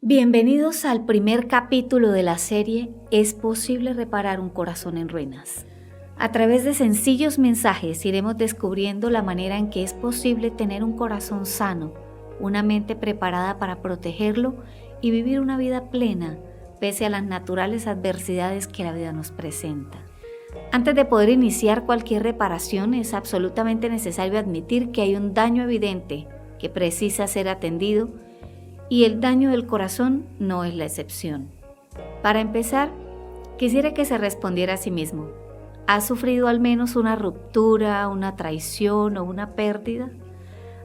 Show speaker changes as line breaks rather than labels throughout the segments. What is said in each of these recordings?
Bienvenidos al primer capítulo de la serie ¿Es posible reparar un corazón en ruinas? A través de sencillos mensajes iremos descubriendo la manera en que es posible tener un corazón sano, una mente preparada para protegerlo y vivir una vida plena pese a las naturales adversidades que la vida nos presenta. Antes de poder iniciar cualquier reparación es absolutamente necesario admitir que hay un daño evidente que precisa ser atendido y el daño del corazón no es la excepción. Para empezar, quisiera que se respondiera a sí mismo. ¿Ha sufrido al menos una ruptura, una traición o una pérdida?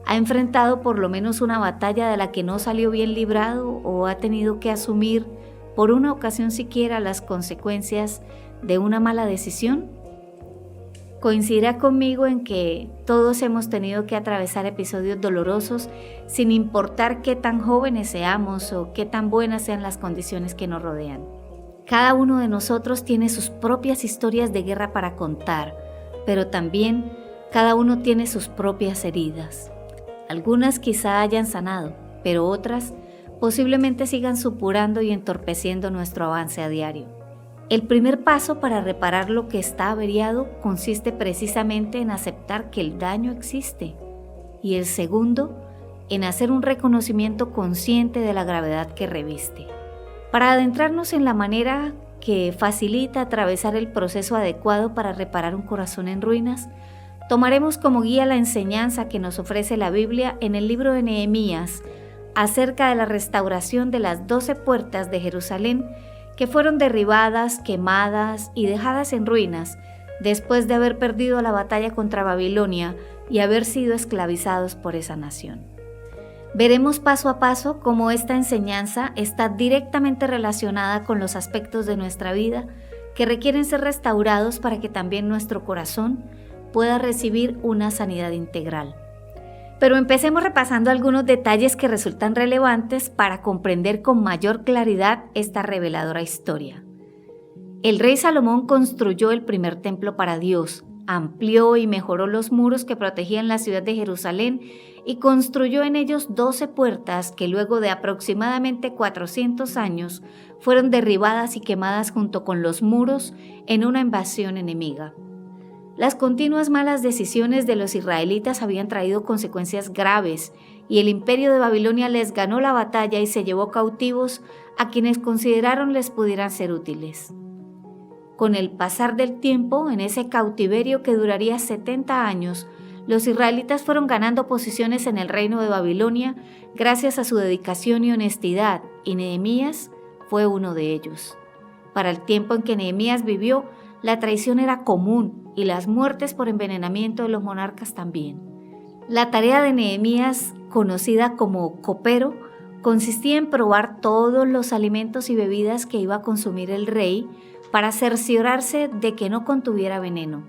¿Ha enfrentado por lo menos una batalla de la que no salió bien librado o ha tenido que asumir por una ocasión siquiera las consecuencias de una mala decisión? Coincidirá conmigo en que todos hemos tenido que atravesar episodios dolorosos sin importar qué tan jóvenes seamos o qué tan buenas sean las condiciones que nos rodean. Cada uno de nosotros tiene sus propias historias de guerra para contar, pero también cada uno tiene sus propias heridas. Algunas quizá hayan sanado, pero otras posiblemente sigan supurando y entorpeciendo nuestro avance a diario. El primer paso para reparar lo que está averiado consiste precisamente en aceptar que el daño existe y el segundo, en hacer un reconocimiento consciente de la gravedad que reviste. Para adentrarnos en la manera que facilita atravesar el proceso adecuado para reparar un corazón en ruinas, tomaremos como guía la enseñanza que nos ofrece la Biblia en el libro de Nehemías acerca de la restauración de las 12 puertas de Jerusalén que fueron derribadas, quemadas y dejadas en ruinas después de haber perdido la batalla contra Babilonia y haber sido esclavizados por esa nación. Veremos paso a paso cómo esta enseñanza está directamente relacionada con los aspectos de nuestra vida que requieren ser restaurados para que también nuestro corazón pueda recibir una sanidad integral. Pero empecemos repasando algunos detalles que resultan relevantes para comprender con mayor claridad esta reveladora historia. El rey Salomón construyó el primer templo para Dios, amplió y mejoró los muros que protegían la ciudad de Jerusalén y construyó en ellos 12 puertas que luego de aproximadamente 400 años fueron derribadas y quemadas junto con los muros en una invasión enemiga. Las continuas malas decisiones de los israelitas habían traído consecuencias graves y el imperio de Babilonia les ganó la batalla y se llevó cautivos a quienes consideraron les pudieran ser útiles. Con el pasar del tiempo, en ese cautiverio que duraría 70 años, los israelitas fueron ganando posiciones en el reino de Babilonia gracias a su dedicación y honestidad, y Nehemías fue uno de ellos. Para el tiempo en que Nehemías vivió, la traición era común y las muertes por envenenamiento de los monarcas también. La tarea de Nehemías, conocida como copero, consistía en probar todos los alimentos y bebidas que iba a consumir el rey para cerciorarse de que no contuviera veneno.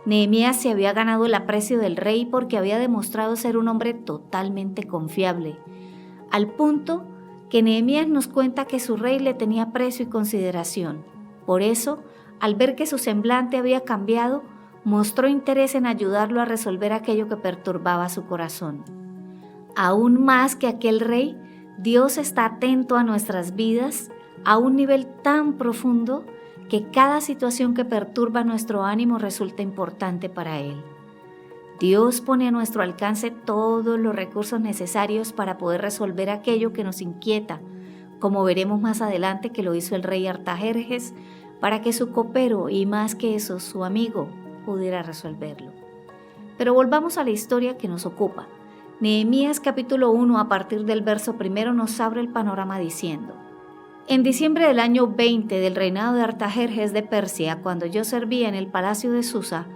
Nehemías se había ganado el aprecio del rey porque había demostrado ser un hombre totalmente confiable, al punto que Nehemías nos cuenta que su rey le tenía aprecio y consideración. Por eso, al ver que su semblante había cambiado, mostró interés en ayudarlo a resolver aquello que perturbaba su corazón. Aún más que aquel rey, Dios está atento a nuestras vidas a un nivel tan profundo que cada situación que perturba nuestro ánimo resulta importante para Él. Dios pone a nuestro alcance todos los recursos necesarios para poder resolver aquello que nos inquieta, como veremos más adelante que lo hizo el rey Artajerjes, para que su copero y más que eso su amigo pudiera resolverlo. Pero volvamos a la historia que nos ocupa. Nehemías capítulo 1 a partir del verso 1 nos abre el panorama diciendo: En diciembre del año 20 del reinado de Artajerjes de Persia, cuando yo servía en el palacio de Susa,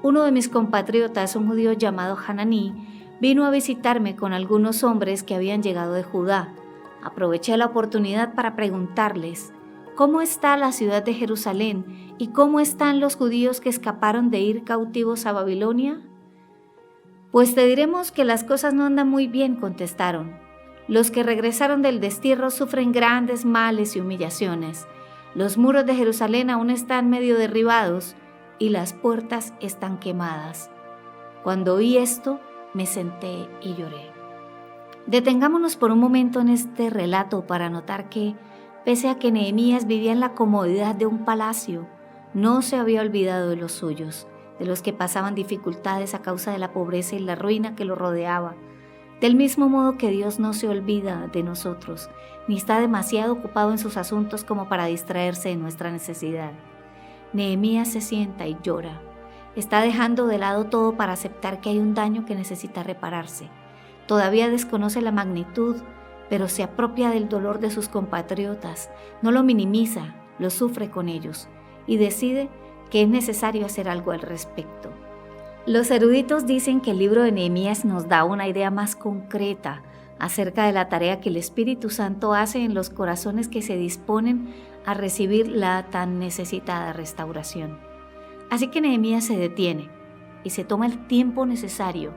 uno de mis compatriotas, un judío llamado Hananí, vino a visitarme con algunos hombres que habían llegado de Judá. Aproveché la oportunidad para preguntarles: ¿Cómo está la ciudad de Jerusalén y cómo están los judíos que escaparon de ir cautivos a Babilonia? Pues te diremos que las cosas no andan muy bien, contestaron. Los que regresaron del destierro sufren grandes males y humillaciones. Los muros de Jerusalén aún están medio derribados y las puertas están quemadas. Cuando oí esto, me senté y lloré. Detengámonos por un momento en este relato para notar que, pese a que Nehemías vivía en la comodidad de un palacio, no se había olvidado de los suyos, de los que pasaban dificultades a causa de la pobreza y la ruina que lo rodeaba. Del mismo modo que Dios no se olvida de nosotros, ni está demasiado ocupado en sus asuntos como para distraerse de nuestra necesidad. Nehemías se sienta y llora. Está dejando de lado todo para aceptar que hay un daño que necesita repararse. Todavía desconoce la magnitud, pero se apropia del dolor de sus compatriotas, no lo minimiza, lo sufre con ellos y decide que es necesario hacer algo al respecto. Los eruditos dicen que el libro de Nehemías nos da una idea más concreta acerca de la tarea que el Espíritu Santo hace en los corazones que se disponen a recibir la tan necesitada restauración. Así que Nehemías se detiene y se toma el tiempo necesario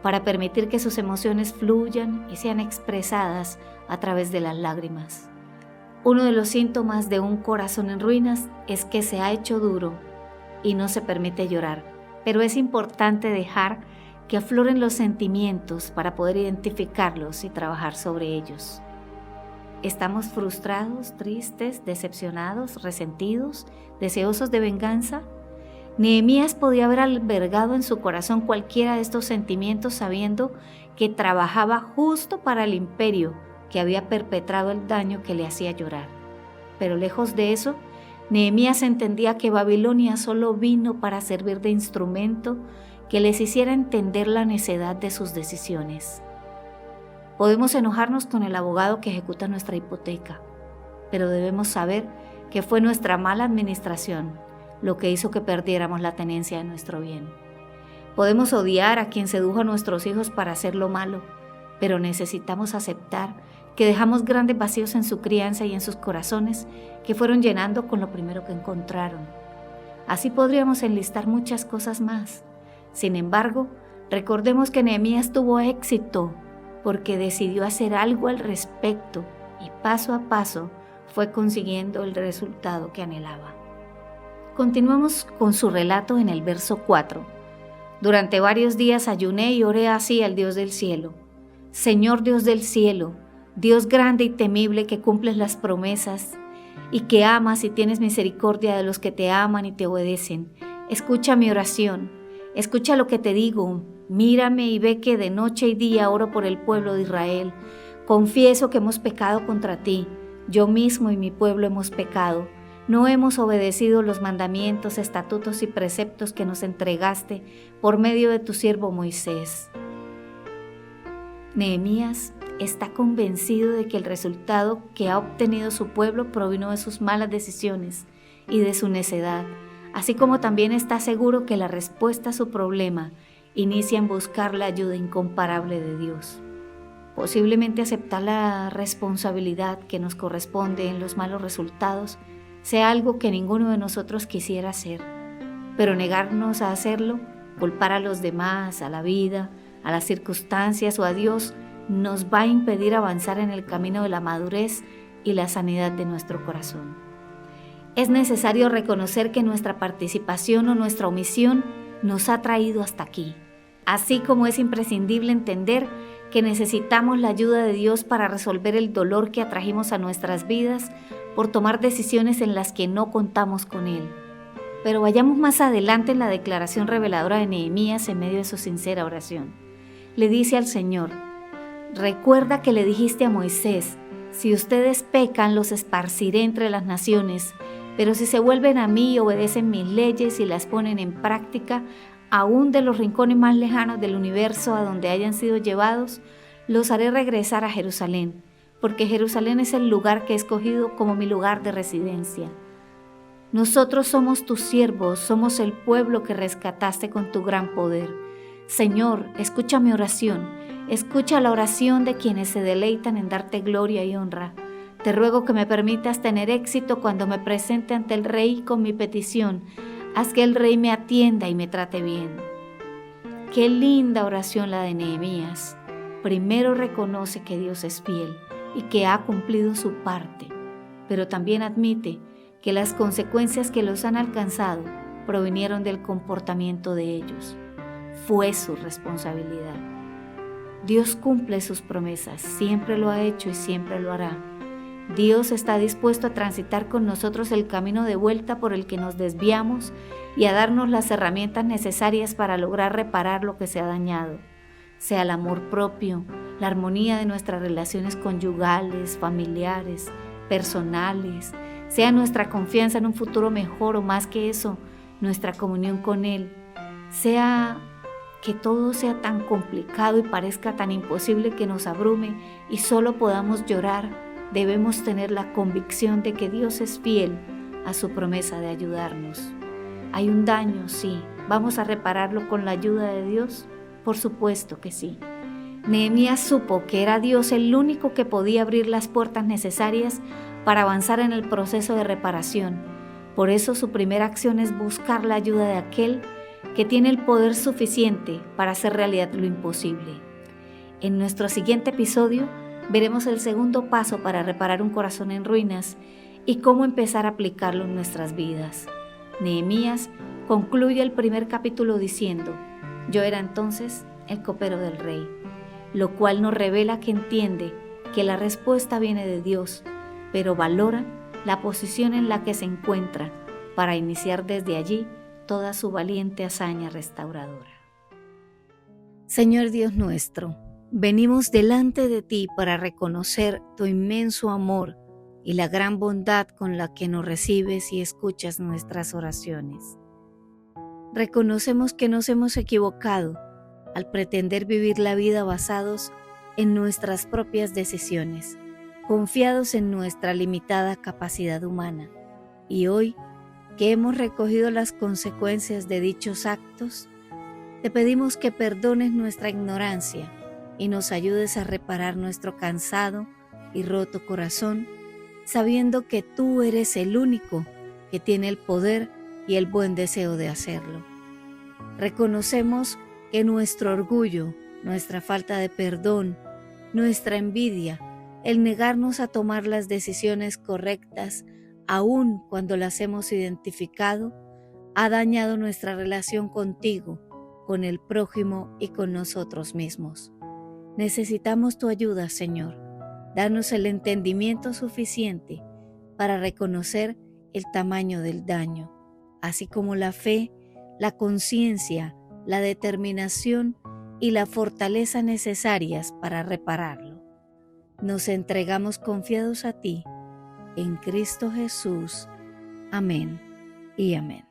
para permitir que sus emociones fluyan y sean expresadas a través de las lágrimas. Uno de los síntomas de un corazón en ruinas es que se ha hecho duro y no se permite llorar, pero es importante dejar que afloren los sentimientos para poder identificarlos y trabajar sobre ellos. ¿Estamos frustrados, tristes, decepcionados, resentidos, deseosos de venganza? Nehemías podía haber albergado en su corazón cualquiera de estos sentimientos sabiendo que trabajaba justo para el imperio que había perpetrado el daño que le hacía llorar. Pero lejos de eso, Nehemías entendía que Babilonia solo vino para servir de instrumento que les hiciera entender la necedad de sus decisiones. Podemos enojarnos con el abogado que ejecuta nuestra hipoteca, pero debemos saber que fue nuestra mala administración lo que hizo que perdiéramos la tenencia de nuestro bien. Podemos odiar a quien sedujo a nuestros hijos para hacer lo malo, pero necesitamos aceptar que dejamos grandes vacíos en su crianza y en sus corazones que fueron llenando con lo primero que encontraron. Así podríamos enlistar muchas cosas más. Sin embargo, recordemos que Nehemías tuvo éxito porque decidió hacer algo al respecto y paso a paso fue consiguiendo el resultado que anhelaba. Continuamos con su relato en el verso 4. Durante varios días ayuné y oré así al Dios del cielo. Señor Dios del cielo, Dios grande y temible que cumples las promesas y que amas y tienes misericordia de los que te aman y te obedecen. Escucha mi oración, escucha lo que te digo. Mírame y ve que de noche y día oro por el pueblo de Israel. Confieso que hemos pecado contra ti. Yo mismo y mi pueblo hemos pecado. No hemos obedecido los mandamientos, estatutos y preceptos que nos entregaste por medio de tu siervo Moisés. Nehemías está convencido de que el resultado que ha obtenido su pueblo provino de sus malas decisiones y de su necedad, así como también está seguro que la respuesta a su problema inicia en buscar la ayuda incomparable de Dios. Posiblemente aceptar la responsabilidad que nos corresponde en los malos resultados sea algo que ninguno de nosotros quisiera hacer, pero negarnos a hacerlo, culpar a los demás, a la vida, a las circunstancias o a Dios, nos va a impedir avanzar en el camino de la madurez y la sanidad de nuestro corazón. Es necesario reconocer que nuestra participación o nuestra omisión nos ha traído hasta aquí, así como es imprescindible entender que necesitamos la ayuda de Dios para resolver el dolor que atrajimos a nuestras vidas por tomar decisiones en las que no contamos con Él. Pero vayamos más adelante en la declaración reveladora de Nehemías en medio de su sincera oración. Le dice al Señor: recuerda que le dijiste a Moisés, si ustedes pecan los esparciré entre las naciones, pero si se vuelven a mí y obedecen mis leyes y las ponen en práctica, aún de los rincones más lejanos del universo a donde hayan sido llevados, los haré regresar a Jerusalén, porque Jerusalén es el lugar que he escogido como mi lugar de residencia. Nosotros somos tus siervos, somos el pueblo que rescataste con tu gran poder. Señor, escucha mi oración, escucha la oración de quienes se deleitan en darte gloria y honra. Te ruego que me permitas tener éxito cuando me presente ante el Rey con mi petición. Haz que el Rey me atienda y me trate bien. Qué linda oración la de Nehemías. Primero reconoce que Dios es fiel y que ha cumplido su parte, pero también admite que las consecuencias que los han alcanzado provinieron del comportamiento de ellos. Fue su responsabilidad. Dios cumple sus promesas, siempre lo ha hecho y siempre lo hará. Dios está dispuesto a transitar con nosotros el camino de vuelta por el que nos desviamos y a darnos las herramientas necesarias para lograr reparar lo que se ha dañado, sea el amor propio, la armonía de nuestras relaciones conyugales, familiares, personales, sea nuestra confianza en un futuro mejor o más que eso, nuestra comunión con Él, sea que todo sea tan complicado y parezca tan imposible que nos abrume y solo podamos llorar. Debemos tener la convicción de que Dios es fiel a su promesa de ayudarnos. ¿Hay un daño? Sí. ¿Vamos a repararlo con la ayuda de Dios? Por supuesto que sí. Nehemías supo que era Dios el único que podía abrir las puertas necesarias para avanzar en el proceso de reparación. Por eso su primera acción es buscar la ayuda de aquel que tiene el poder suficiente para hacer realidad lo imposible. En nuestro siguiente episodio veremos el segundo paso para reparar un corazón en ruinas y cómo empezar a aplicarlo en nuestras vidas. Nehemías concluye el primer capítulo diciendo: yo era entonces el copero del rey, lo cual nos revela que entiende que la respuesta viene de Dios, pero valora la posición en la que se encuentra para iniciar desde allí toda su valiente hazaña restauradora. Señor Dios nuestro, venimos delante de ti para reconocer tu inmenso amor y la gran bondad con la que nos recibes y escuchas nuestras oraciones. Reconocemos que nos hemos equivocado al pretender vivir la vida basados en nuestras propias decisiones, confiados en nuestra limitada capacidad humana. Y hoy, que hemos recogido las consecuencias de dichos actos, te pedimos que perdones nuestra ignorancia y nos ayudes a reparar nuestro cansado y roto corazón, sabiendo que tú eres el único que tiene el poder y el buen deseo de hacerlo. Reconocemos que nuestro orgullo, nuestra falta de perdón, nuestra envidia, el negarnos a tomar las decisiones correctas, aun cuando las hemos identificado, ha dañado nuestra relación contigo, con el prójimo y con nosotros mismos. Necesitamos tu ayuda, Señor. Danos el entendimiento suficiente para reconocer el tamaño del daño, así como la fe, la conciencia, la determinación y la fortaleza necesarias para repararlo. Nos entregamos confiados a ti, en Cristo Jesús. Amén y amén.